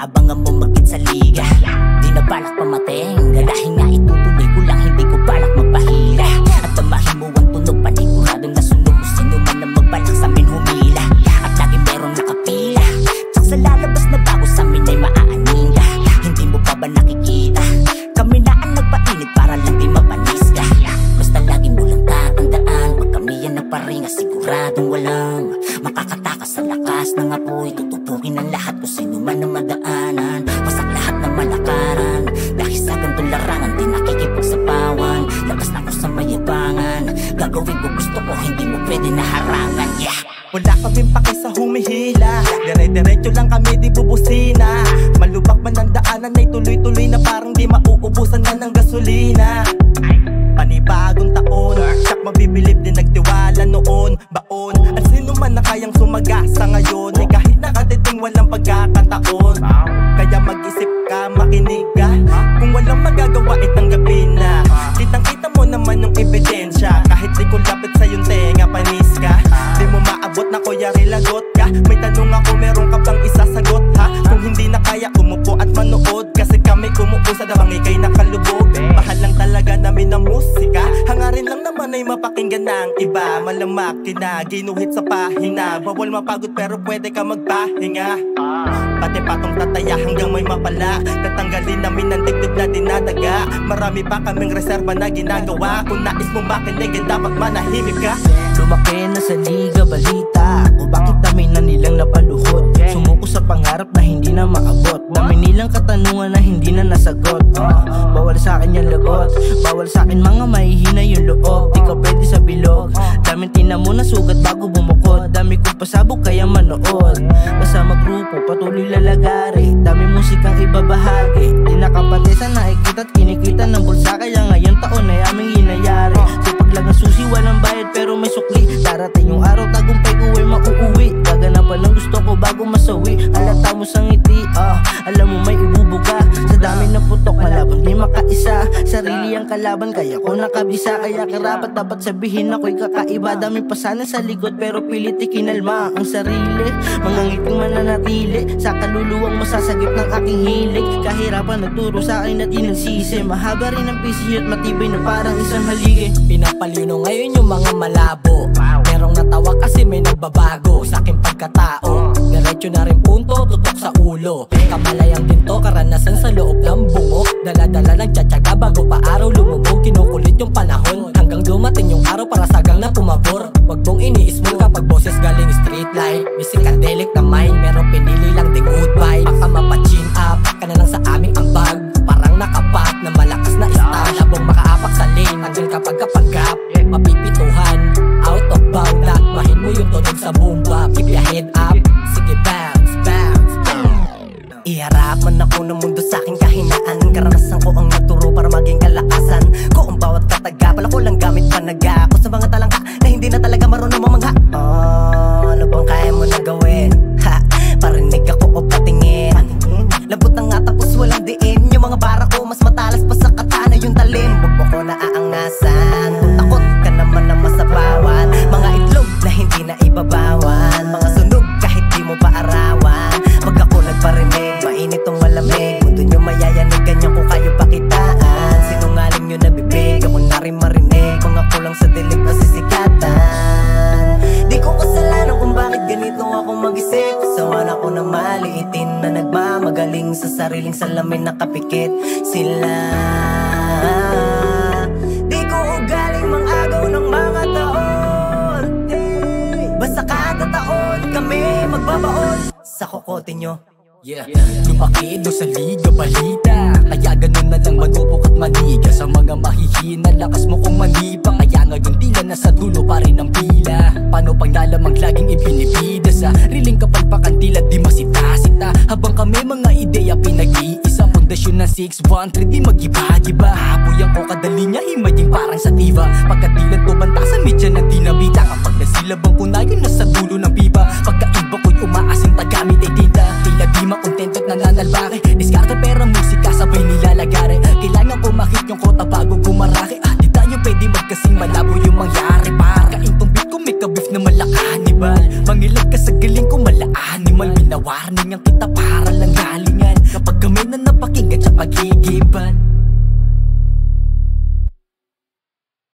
Abangan mo magkit sa liga. Di na balak pamating, dahil nga itutuloy ko lang, hindi ko balak magpahila. At damahin mo ang tunog, paniguradong nasunog mo sino man na magbalak sa amin humila. At lagi meron nakapila, tsak sa lalabas na bago sa amin ay maaaninda. Hindi mo pa ba nakikita? Kami na ang nagpainit para lang di mapanis ka. Basta lagi mo lang tatandaan, pag kami yan nagparinga, siguradong walang makakatakas sa lakas ng apoy. Tutupukin ang lahat kung sino man ang madaanan. Wasak lahat ng malakaran, dahil sa gantong larangan di nakikipagsapawan. Labas na ko sa mayabangan, gagawin ko gusto ko, hindi mo pwede na harangan. Yeah! Wala kaming pake sa humihila, dire-diretso lang kami di bubusina. Malubak man ang daanan ay tuloy-tuloy na parang di mauubusan na ng gasolina. Panibagong taon, tsak mabibilib din nagtiwala noon. Baon, at sino man na kayang sumagasa ngayon, ay kahit nakatiting walang pagkakataon. Kaya mag-isip ka, makinig ka, kung walang magagawa itanggapin na. Kitang-kita mo naman yung ebidensya, kahit di ko lapit sa yung tenga, panis ka. Di mo maabot na kuya rilagot ka. May tanong ako, meron ka bang isasagot ha? Kung hindi na kaya, umupo at manood, kasi kami kumuusa na bang ikay nakalubog. Mahal lang talaga namin ang musika, hangarin lang naman ay mapakinggan ng iba. Malamak na ginuhit sa pahina, bawal mapagod pero pwede ka magpahinga. Pati patong tataya hanggang may mapala, tatanggalin namin ang dibdib na dinadaga. Marami pa kaming reserva na ginagawa, kung nais mo makinig ay dapat manahimik ka. Lumaki na sa liga balita, o bakit dami na nilang napaluhod. Sumuko sa pangarap na hindi na maabot, dami nilang katanungan na hindi na nasagot. Bawal sa akin yung lagot, bawal sa akin mga mahihina yung loob. Di ka pwede sa bilog, daming tina mo na sugat bago bumukod. Dami kong pasabog kaya manood, kasama grupo patuloy lalagari. Dami musikang ibabahagi, di nakapatesa nakikita at kinikita ng bulsa. Kaya ngayon taon ay aming hinayari. Sipag lang ang susi, walang bayad pero may sukli. Darating yung araw, tagumpay ko ay mauuwi. Gaganapan ng gusto ko bago masawi. Halata mo sa ngiti, alam mo may ibubuga. Sa dami ng putok, malabon di makaisa. Sarili ang kalaban, kaya ko nakabisa. Kaya karapat dapat sabihin ako'y kakaiba. Daming pasanan sa likod pero pilit ikinalma ang sarili. Mga ngiting mananatili sa kaluluwang masasagip ng aking hilig. Kahirapan nagturo sa akin at inagsisi. Mahaba rin ang pisyo at matibay na parang isang haligi. Pinapalino ngayon yung mga malabo, merong natawa kasi may nagbabago sa aking pagkatao. Diretso na rin punto, tutok sa ulo. Kamalayang ginto, karanasan sa loob ng bungo. Dala-dala nagtsatsaga bago pa araw lumubog. Kinukulit yung panahon hanggang dumating yung araw para sagang na pumabor. Wag mong iniismo kapag boses galing street light. Psychedelic na mind, merong pinili lang ding goodbye. Baka mapa-chin up ka na lang sa aming ambag, parang nakapat na malakas na style. Labong makaapak sa lane hanggang kapag kapanggap, mapipituhan out of bound. Lakmahin mo yung tunog sa boom bap, keep your head up, sige bounce, bounce, bounce. Iharap man ako ng mundo sa aking kahinaan, karanasan ko ang nagturo para maging kalakasan ko. Ang bawat kataga, pala ko lang gamit panaga ko sa mga talangka na hindi na talaga marunong mamangha. Ano bang kaya mo na gawin? Ha, parinig ako o patingin. Labot na nga tapos walang diin. Yung mga bara ko mas matalas pa sa katana yung talim. Huwag mo ko naaangasan, kung takot ka naman na masapawan. Mga itlog na hindi na ibabawan, mga sunog kahit di mo paarawan. Pag ako nagparinig, mainit tong malamig. Mundo nyo mayayanig, ganyan ko kayo pakitaan. Sinungaling nyo na bibig, ako na rin marinig. Mga kulang sa dilim na sisikatan. Di ko kasalanan kung bakit ganito ako mag-isip. Sawan ako ng maliitin na nagmamagaling sa sariling salamin nakapikit sila. Di ko ugaling mang-agaw ng mga taon, basta kada taon kami magbabaon sa kokote nyo. Yeah, lumaki doon sa liga balita, kaya ganun na lang manupok at maniga. Sa mga mahihina, lakas mo kong manipa, kaya ngayon tila nasa dulo pa rin ang pila. Paano pag lalamang laging ibinibida sa riling kapalpakan, tila di masita-sita. Habang kami mga ideya pinag-iisa, pundasyon ng 613 di mag-iba-iba. Apoy ang ko kadali niya, himaying parang sa diva. Pagkatilan to bantasan, medya na dinabita. Kapag nasilabang ko na